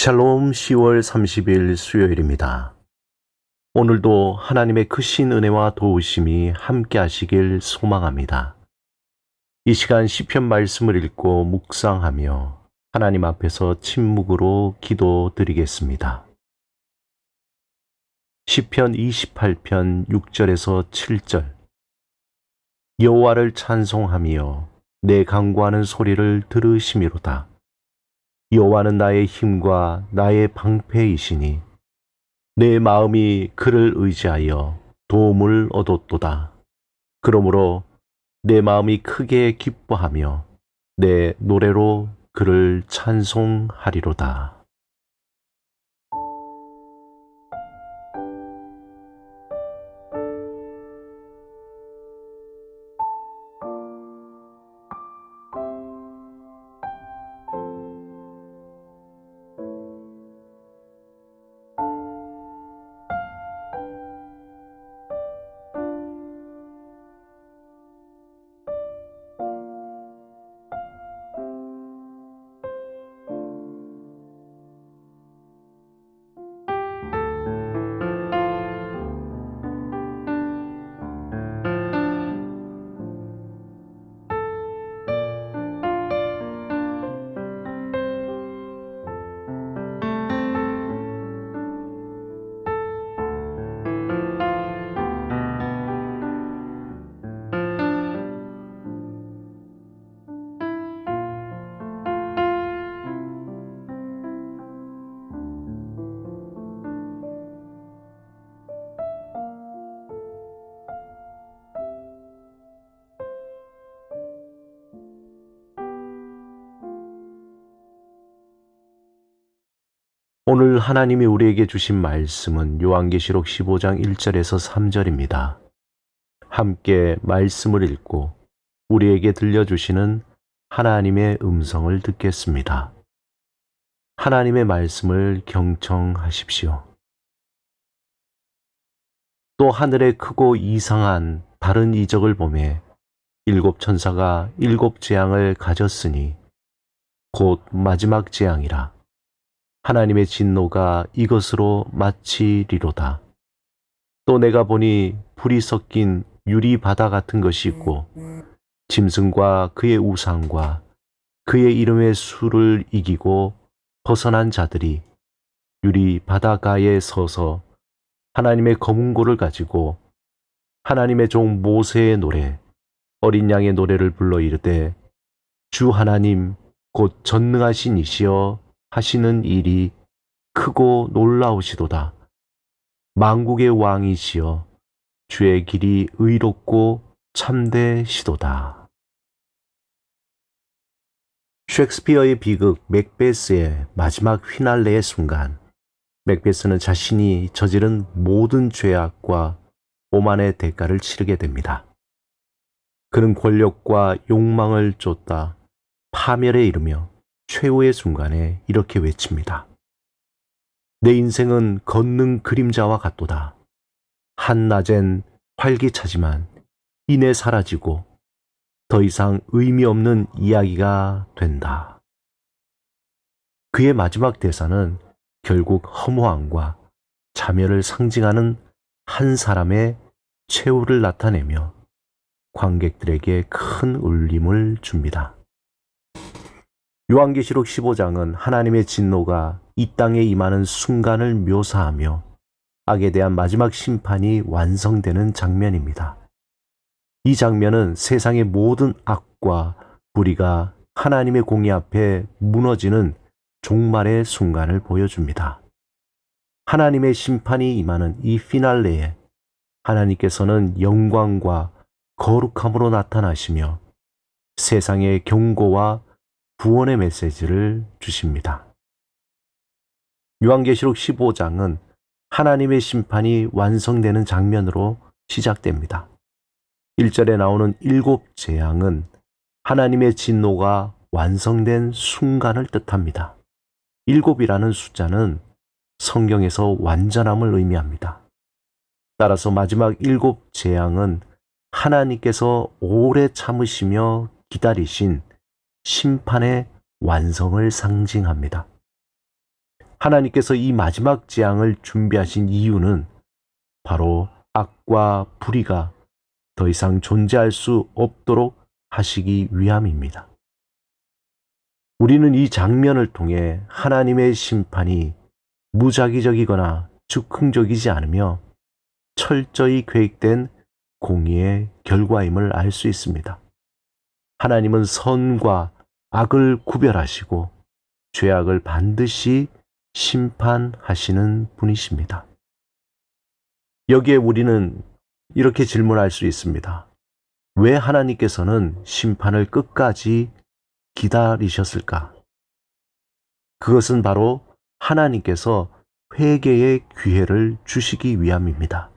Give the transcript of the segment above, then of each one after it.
샬롬 10월 30일 수요일입니다. 오늘도 하나님의 크신 은혜와 도우심이 함께 하시길 소망합니다. 이 시간 시편 말씀을 읽고 묵상하며 하나님 앞에서 침묵으로 기도드리겠습니다. 시편 28편 6절에서 7절. 여호와를 찬송하며 내 간구하는 소리를 들으시미로다. 여호와는 나의 힘과 나의 방패이시니 내 마음이 그를 의지하여 도움을 얻었도다. 그러므로 내 마음이 크게 기뻐하며 내 노래로 그를 찬송하리로다. 오늘 하나님이 우리에게 주신 말씀은 요한계시록 15장 1절에서 3절입니다. 함께 말씀을 읽고 우리에게 들려주시는 하나님의 음성을 듣겠습니다. 하나님의 말씀을 경청하십시오. 또 하늘에 크고 이상한 다른 이적을 보매 일곱 천사가 일곱 재앙을 가졌으니 곧 마지막 재앙이라. 하나님의 진노가 이것으로 마치리로다. 또 내가 보니 불이 섞인 유리 바다 같은 것이 있고 짐승과 그의 우상과 그의 이름의 수를 이기고 벗어난 자들이 유리 바다가에 서서 하나님의 검은고를 가지고 하나님의 종 모세의 노래 어린 양의 노래를 불러 이르되 주 하나님 곧 전능하신 이시여 하시는 일이 크고 놀라우시도다. 만국의 왕이시여 주의 길이 의롭고 참되시도다. 셰익스피어의 비극 맥베스의 마지막 휘날레의 순간, 맥베스는 자신이 저지른 모든 죄악과 오만의 대가를 치르게 됩니다. 그는 권력과 욕망을 쫓다 파멸에 이르며 최후의 순간에 이렇게 외칩니다. 내 인생은 걷는 그림자와 같도다. 한낮엔 활기차지만 이내 사라지고 더 이상 의미 없는 이야기가 된다. 그의 마지막 대사는 결국 허무함과 자멸을 상징하는 한 사람의 최후를 나타내며 관객들에게 큰 울림을 줍니다. 요한계시록 15장은 하나님의 진노가 이 땅에 임하는 순간을 묘사하며 악에 대한 마지막 심판이 완성되는 장면입니다. 이 장면은 세상의 모든 악과 불의가 하나님의 공의 앞에 무너지는 종말의 순간을 보여줍니다. 하나님의 심판이 임하는 이 피날레에 하나님께서는 영광과 거룩함으로 나타나시며 세상의 경고와 구원의 메시지를 주십니다. 요한계시록 15장은 하나님의 심판이 완성되는 장면으로 시작됩니다. 1절에 나오는 일곱 재앙은 하나님의 진노가 완성된 순간을 뜻합니다. 일곱이라는 숫자는 성경에서 완전함을 의미합니다. 따라서 마지막 일곱 재앙은 하나님께서 오래 참으시며 기다리신 심판의 완성을 상징합니다. 하나님께서 이 마지막 재앙을 준비하신 이유는 바로 악과 불의가 더 이상 존재할 수 없도록 하시기 위함입니다. 우리는 이 장면을 통해 하나님의 심판이 무작위적이거나 즉흥적이지 않으며 철저히 계획된 공의의 결과임을 알 수 있습니다. 하나님은 선과 악을 구별하시고 죄악을 반드시 심판하시는 분이십니다. 여기에 우리는 이렇게 질문할 수 있습니다. 왜 하나님께서는 심판을 끝까지 기다리셨을까? 그것은 바로 하나님께서 회개의 기회를 주시기 위함입니다.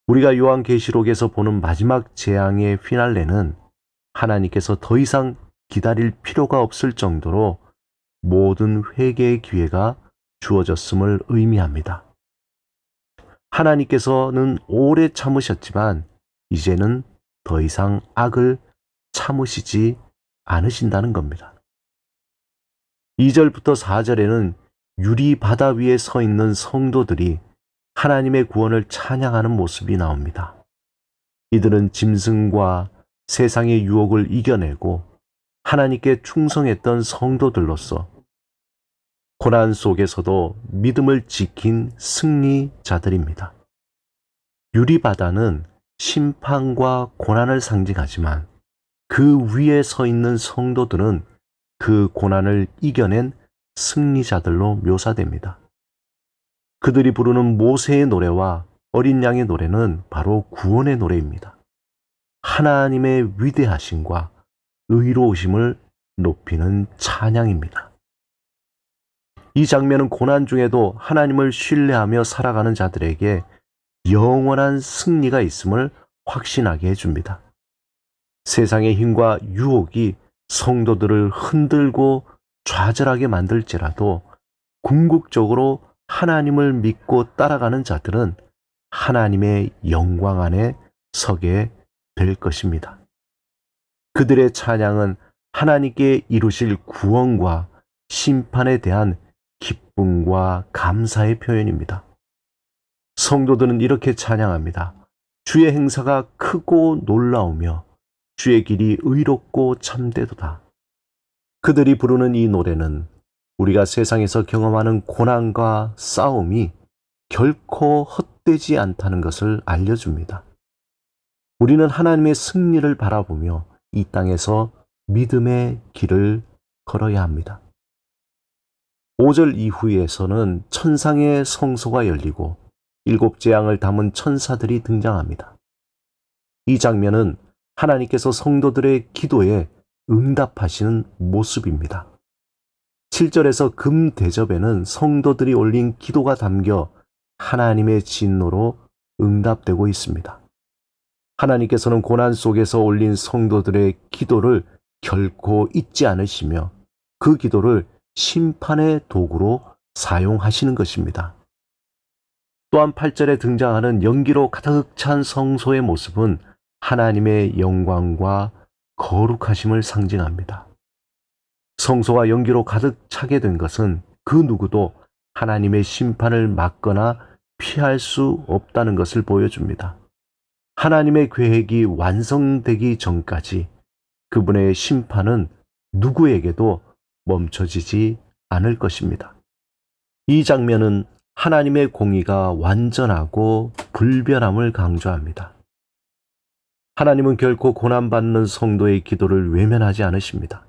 우리가 요한계시록에서 보는 마지막 재앙의 피날레는 하나님께서 더 이상 기다릴 필요가 없을 정도로 모든 회개의 기회가 주어졌음을 의미합니다. 하나님께서는 오래 참으셨지만 이제는 더 이상 악을 참으시지 않으신다는 겁니다. 2절부터 4절에는 유리 바다 위에 서 있는 성도들이 하나님의 구원을 찬양하는 모습이 나옵니다. 이들은 짐승과 세상의 유혹을 이겨내고 하나님께 충성했던 성도들로서 고난 속에서도 믿음을 지킨 승리자들입니다. 유리바다는 심판과 고난을 상징하지만 그 위에 서 있는 성도들은 그 고난을 이겨낸 승리자들로 묘사됩니다. 그들이 부르는 모세의 노래와 어린 양의 노래는 바로 구원의 노래입니다. 하나님의 위대하심과 의로우심을 높이는 찬양입니다. 이 장면은 고난 중에도 하나님을 신뢰하며 살아가는 자들에게 영원한 승리가 있음을 확신하게 해줍니다. 세상의 힘과 유혹이 성도들을 흔들고 좌절하게 만들지라도 궁극적으로 하나님을 믿고 따라가는 자들은 하나님의 영광 안에 서게 될 것입니다. 그들의 찬양은 하나님께 이루실 구원과 심판에 대한 기쁨과 감사의 표현입니다. 성도들은 이렇게 찬양합니다. 주의 행사가 크고 놀라우며 주의 길이 의롭고 참되도다. 그들이 부르는 이 노래는 우리가 세상에서 경험하는 고난과 싸움이 결코 헛되지 않다는 것을 알려줍니다. 우리는 하나님의 승리를 바라보며 이 땅에서 믿음의 길을 걸어야 합니다. 5절 이후에서는 천상의 성소가 열리고 7 재앙을 담은 천사들이 등장합니다. 이 장면은 하나님께서 성도들의 기도에 응답하시는 모습입니다. 7절에서 금 대접에는 성도들이 올린 기도가 담겨 하나님의 진노로 응답되고 있습니다. 하나님께서는 고난 속에서 올린 성도들의 기도를 결코 잊지 않으시며 그 기도를 심판의 도구로 사용하시는 것입니다. 또한 8절에 등장하는 연기로 가득 찬 성소의 모습은 하나님의 영광과 거룩하심을 상징합니다. 성소가 연기로 가득 차게 된 것은 그 누구도 하나님의 심판을 막거나 피할 수 없다는 것을 보여줍니다. 하나님의 계획이 완성되기 전까지 그분의 심판은 누구에게도 멈춰지지 않을 것입니다. 이 장면은 하나님의 공의가 완전하고 불변함을 강조합니다. 하나님은 결코 고난받는 성도의 기도를 외면하지 않으십니다.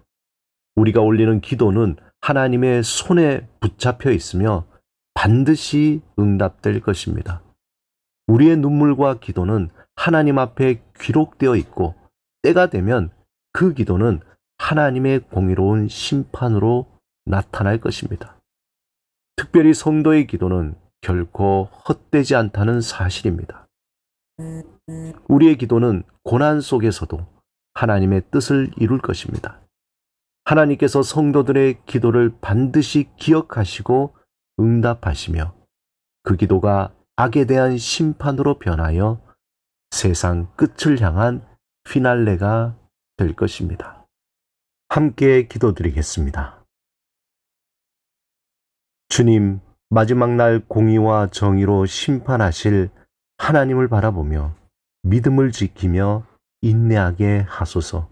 우리가 올리는 기도는 하나님의 손에 붙잡혀 있으며 반드시 응답될 것입니다. 우리의 눈물과 기도는 하나님 앞에 기록되어 있고 때가 되면 그 기도는 하나님의 공의로운 심판으로 나타날 것입니다. 특별히 성도의 기도는 결코 헛되지 않다는 사실입니다. 우리의 기도는 고난 속에서도 하나님의 뜻을 이룰 것입니다. 하나님께서 성도들의 기도를 반드시 기억하시고 응답하시며 그 기도가 악에 대한 심판으로 변하여 세상 끝을 향한 피날레가 될 것입니다. 함께 기도드리겠습니다. 주님, 마지막 날 공의와 정의로 심판하실 하나님을 바라보며 믿음을 지키며 인내하게 하소서.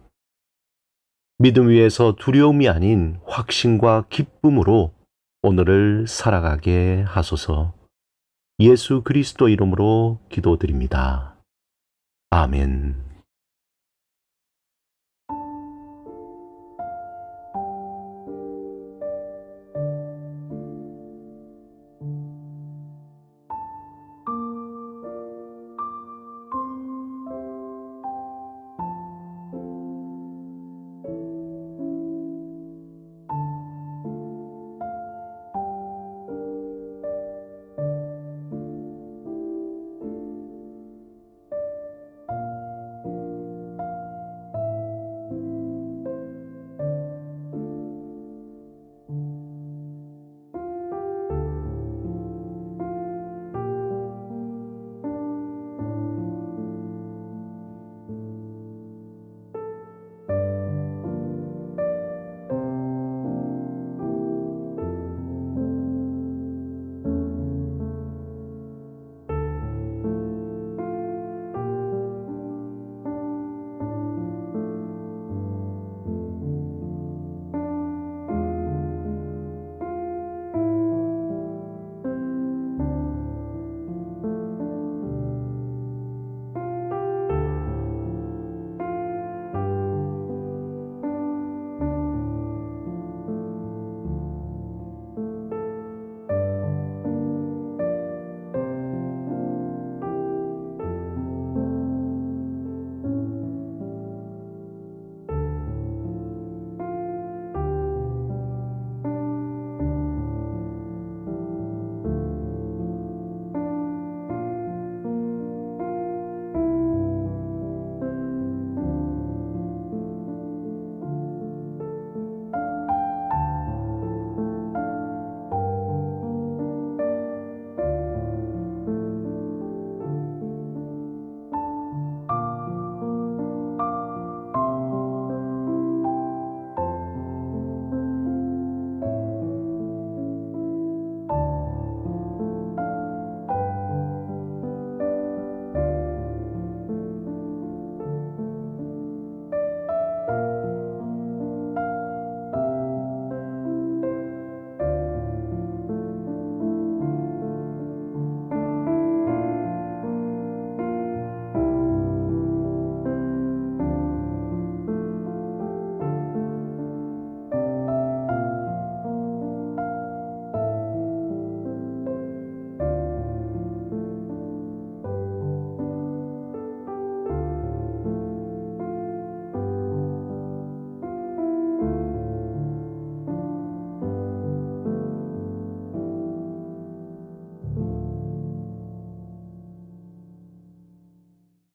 믿음 위에서 두려움이 아닌 확신과 기쁨으로 오늘을 살아가게 하소서. 예수 그리스도 이름으로 기도드립니다. 아멘.